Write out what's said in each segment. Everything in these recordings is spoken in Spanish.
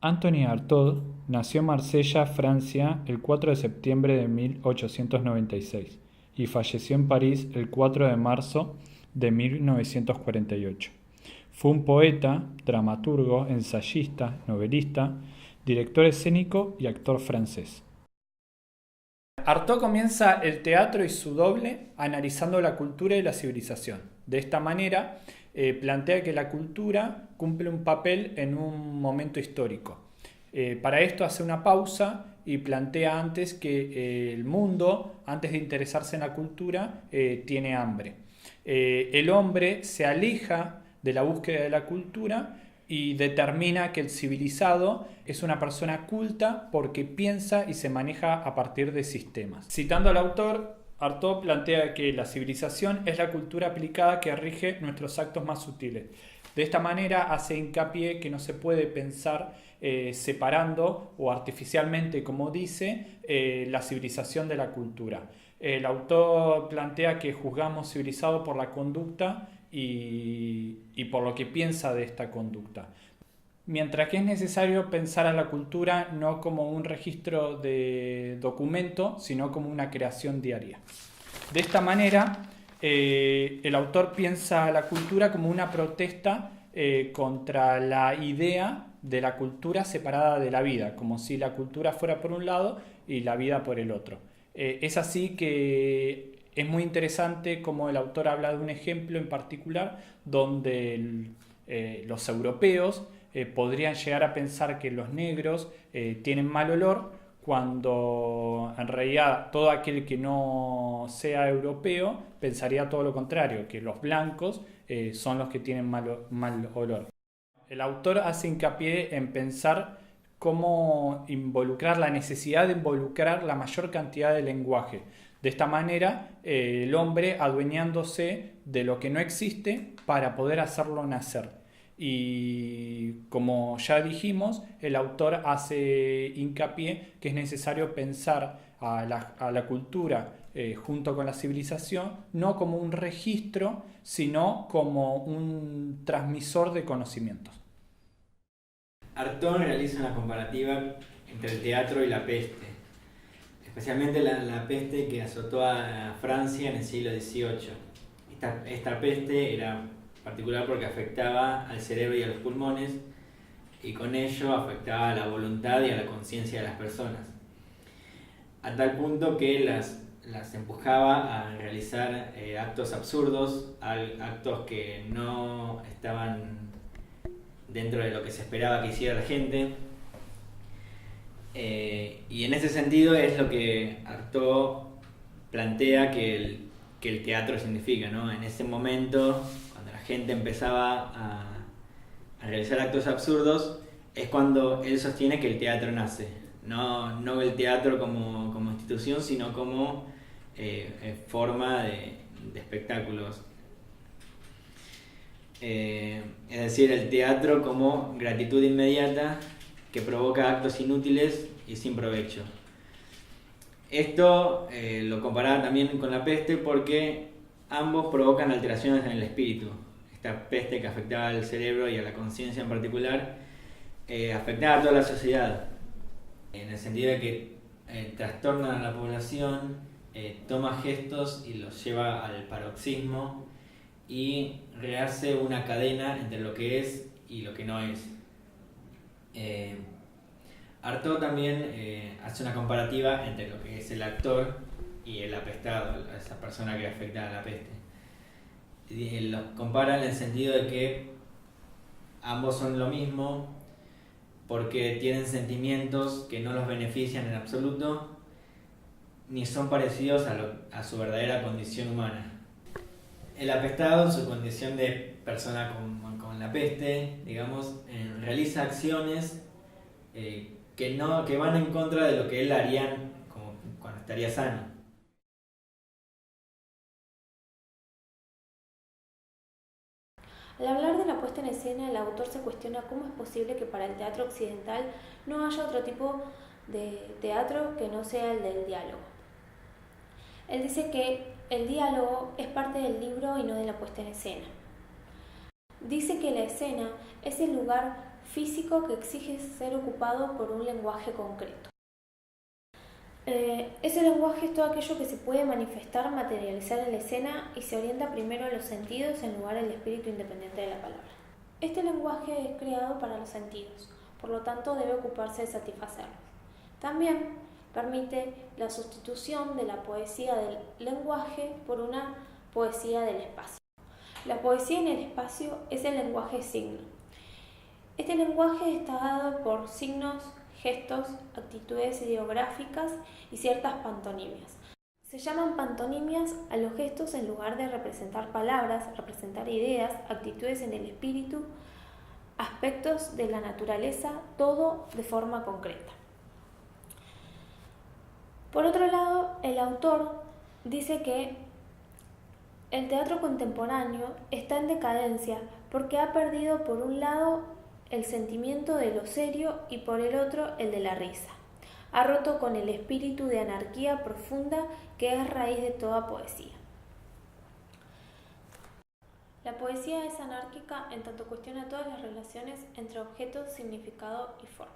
Anthony Artaud nació en Marsella, Francia, el 4 de septiembre de 1896 y falleció en París el 4 de marzo de 1948. Fue un poeta, dramaturgo, ensayista, novelista, director escénico y actor francés. Artaud comienza el teatro y su doble analizando la cultura y la civilización. De esta manera, plantea que la cultura cumple un papel en un momento histórico. Para esto hace una pausa y plantea antes que el mundo, antes de interesarse en la cultura, tiene hambre. El hombre se aleja de la búsqueda de la cultura y determina que el civilizado es una persona culta porque piensa y se maneja a partir de sistemas. Citando al autor, Artaud plantea que la civilización es la cultura aplicada que rige nuestros actos más sutiles. De esta manera hace hincapié que no se puede pensar separando o artificialmente, como dice, la civilización de la cultura. El autor plantea que juzgamos civilizado por la conducta y por lo que piensa de esta conducta. Mientras que es necesario pensar a la cultura no como un registro de documento, sino como una creación diaria. De esta manera, el autor piensa a la cultura como una protesta contra la idea de la cultura separada de la vida, como si la cultura fuera por un lado y la vida por el otro. Es así que es muy interesante como el autor habla de un ejemplo en particular donde los europeos podrían llegar a pensar que los negros tienen mal olor cuando en realidad todo aquel que no sea europeo pensaría todo lo contrario, que los blancos son los que tienen mal olor. El autor hace hincapié en pensar cómo involucrar la necesidad de involucrar la mayor cantidad de lenguaje. De esta manera, el hombre adueñándose de lo que no existe para poder hacerlo nacer. Y como ya dijimos, el autor hace hincapié que es necesario pensar a la cultura junto con la civilización no como un registro, sino como un transmisor de conocimientos. Artaud realiza una comparativa entre el teatro y la peste, especialmente la peste que azotó a Francia en el siglo XVIII. Esta peste era particular porque afectaba al cerebro y a los pulmones y con ello afectaba a la voluntad y a la conciencia de las personas, a tal punto que las empujaba a realizar actos absurdos, actos que no estaban dentro de lo que se esperaba que hiciera la gente. Y en ese sentido es lo que Artaud plantea que el teatro significa, ¿no? En ese momento, cuando la gente empezaba a realizar actos absurdos, es cuando él sostiene que el teatro nace. No el teatro como institución, sino como forma de espectáculos. Es decir, el teatro como gratitud inmediata que provoca actos inútiles y sin provecho. Esto lo comparaba también con la peste porque ambos provocan alteraciones en el espíritu. Esta peste que afectaba al cerebro y a la conciencia en particular afectaba a toda la sociedad, en el sentido de que trastorna a la población, toma gestos y los lleva al paroxismo y rehace una cadena entre lo que es y lo que no es. Artaud también hace una comparativa entre lo que es el actor y el apestado, esa persona que afecta a la peste. Los compara en el sentido de que ambos son lo mismo porque tienen sentimientos que no los benefician en absoluto ni son parecidos a su verdadera condición humana. El apestado, en su condición de persona con la peste, digamos, realiza acciones que van en contra de lo que él haría como cuando estaría sano. Al hablar de la puesta en escena, el autor se cuestiona cómo es posible que para el teatro occidental no haya otro tipo de teatro que no sea el del diálogo. Él dice que el diálogo es parte del libro y no de la puesta en escena. Dice que la escena es el lugar físico que exige ser ocupado por un lenguaje concreto. Ese lenguaje es todo aquello que se puede manifestar, materializar en la escena y se orienta primero a los sentidos en lugar del espíritu independiente de la palabra. Este lenguaje es creado para los sentidos, por lo tanto debe ocuparse de satisfacerlos. También permite la sustitución de la poesía del lenguaje por una poesía del espacio. La poesía en el espacio es el lenguaje signo. Este lenguaje está dado por signos, gestos, actitudes ideográficas y ciertas pantonimias. Se llaman pantonimias a los gestos en lugar de representar palabras, representar ideas, actitudes en el espíritu, aspectos de la naturaleza, todo de forma concreta. Por otro lado, el autor dice que el teatro contemporáneo está en decadencia porque ha perdido por un lado el sentimiento de lo serio y por el otro el de la risa. Ha roto con el espíritu de anarquía profunda que es raíz de toda poesía. La poesía es anárquica en tanto cuestiona todas las relaciones entre objeto, significado y forma.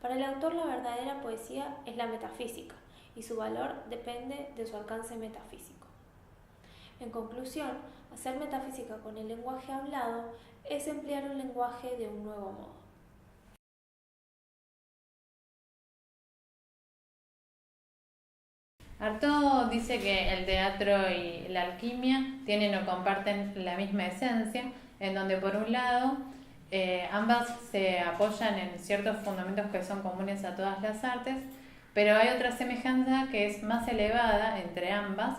Para el autor, la verdadera poesía es la metafísica y su valor depende de su alcance metafísico. En conclusión, hacer metafísica con el lenguaje hablado es emplear un lenguaje de un nuevo modo. Artaud dice que el teatro y la alquimia tienen o comparten la misma esencia, en donde por un lado ambas se apoyan en ciertos fundamentos que son comunes a todas las artes, pero hay otra semejanza que es más elevada entre ambas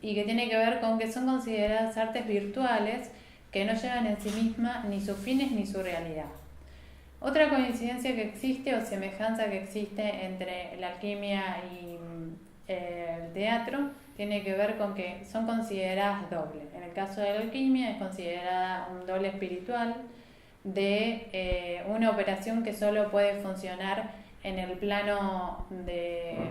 y que tiene que ver con que son consideradas artes virtuales que no llevan en sí misma ni sus fines ni su realidad. Otra coincidencia que existe o semejanza que existe entre la alquimia y el teatro tiene que ver con que son consideradas dobles. En el caso de la alquimia es considerada un doble espiritual de una operación que solo puede funcionar en el plano de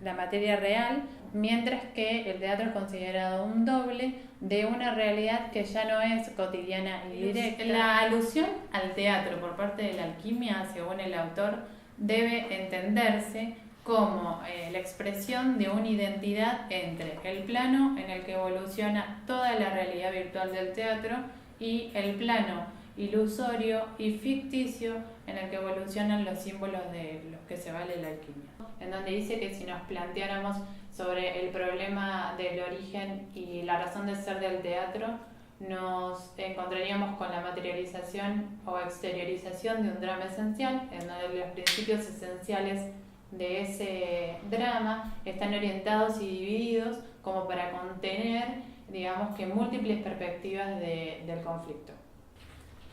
la materia real, mientras que el teatro es considerado un doble de una realidad que ya no es cotidiana y directa. La alusión al teatro por parte de la alquimia, según el autor, debe entenderse como la expresión de una identidad entre el plano en el que evoluciona toda la realidad virtual del teatro y el plano ilusorio y ficticio en el que evolucionan los símbolos de los que se vale la alquimia. En donde dice que si nos planteáramos sobre el problema del origen y la razón de ser del teatro, nos encontraríamos con la materialización o exteriorización de un drama esencial, en donde los principios esenciales de ese drama están orientados y divididos como para contener, digamos que múltiples perspectivas del conflicto.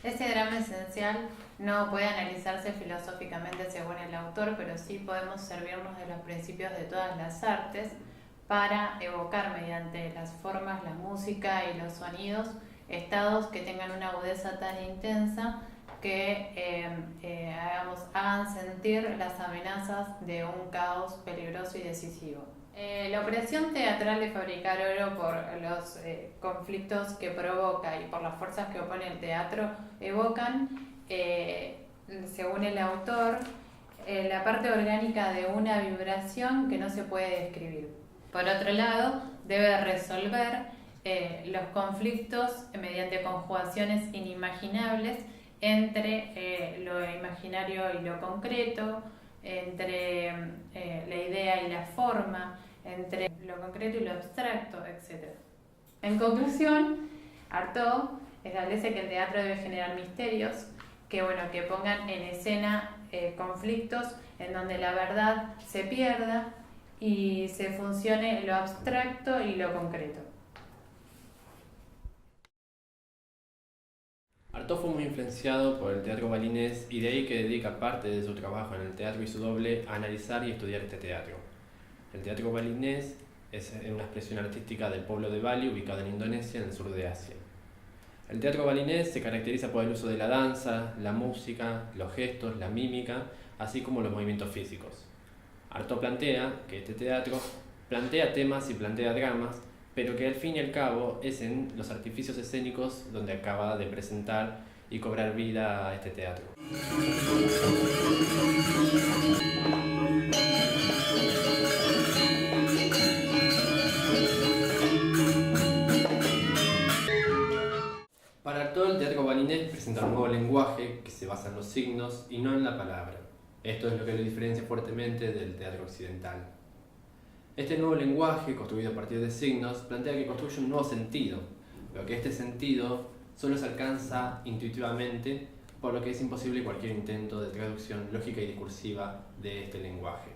Ese drama esencial no puede analizarse filosóficamente según el autor, pero sí podemos servirnos de los principios de todas las artes para evocar mediante las formas, la música y los sonidos estados que tengan una agudeza tan intensa que hagan sentir las amenazas de un caos peligroso y decisivo. La operación teatral de fabricar oro por los conflictos que provoca y por las fuerzas que opone el teatro evocan, según el autor, la parte orgánica de una vibración que no se puede describir. Por otro lado, debe resolver los conflictos mediante conjugaciones inimaginables entre lo imaginario y lo concreto, entre la idea y la forma, entre lo concreto y lo abstracto, etc. En conclusión, Artaud establece que el teatro debe generar misterios que pongan en escena conflictos en donde la verdad se pierda y se fusione lo abstracto y lo concreto. Artaud fue muy influenciado por el teatro balinés y de ahí que dedica parte de su trabajo en el teatro y su doble a analizar y estudiar este teatro. El teatro balinés es una expresión artística del pueblo de Bali, ubicado en Indonesia, en el sur de Asia. El teatro balinés se caracteriza por el uso de la danza, la música, los gestos, la mímica, así como los movimientos físicos. Artaud plantea que este teatro plantea temas y plantea dramas, pero que al fin y al cabo es en los artificios escénicos donde acaba de presentar y cobrar vida a este teatro. Para Artaud, el teatro balinés presenta un nuevo lenguaje que se basa en los signos y no en la palabra. Esto es lo que lo diferencia fuertemente del teatro occidental. Este nuevo lenguaje, construido a partir de signos, plantea que construye un nuevo sentido, pero que este sentido solo se alcanza intuitivamente, por lo que es imposible cualquier intento de traducción lógica y discursiva de este lenguaje.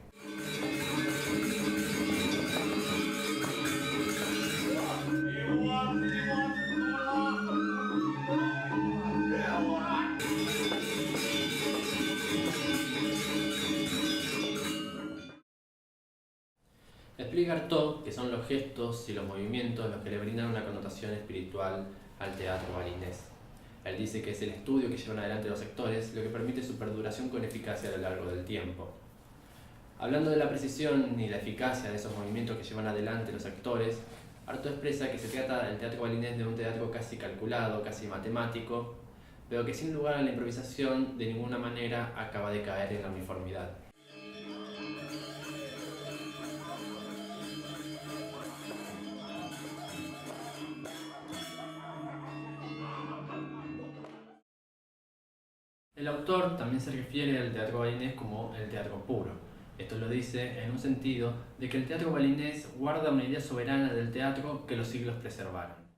Explica Artaud que son los gestos y los movimientos los que le brindan una connotación espiritual al teatro balinés. Él dice que es el estudio que llevan adelante los actores lo que permite su perduración con eficacia a lo largo del tiempo. Hablando de la precisión y la eficacia de esos movimientos que llevan adelante los actores, Artaud expresa que se trata del teatro balinés de un teatro casi calculado, casi matemático, pero que sin lugar a la improvisación de ninguna manera acaba de caer en la uniformidad. El autor también se refiere al teatro balinés como el teatro puro. Esto lo dice en un sentido de que el teatro balinés guarda una idea soberana del teatro que los siglos preservaron.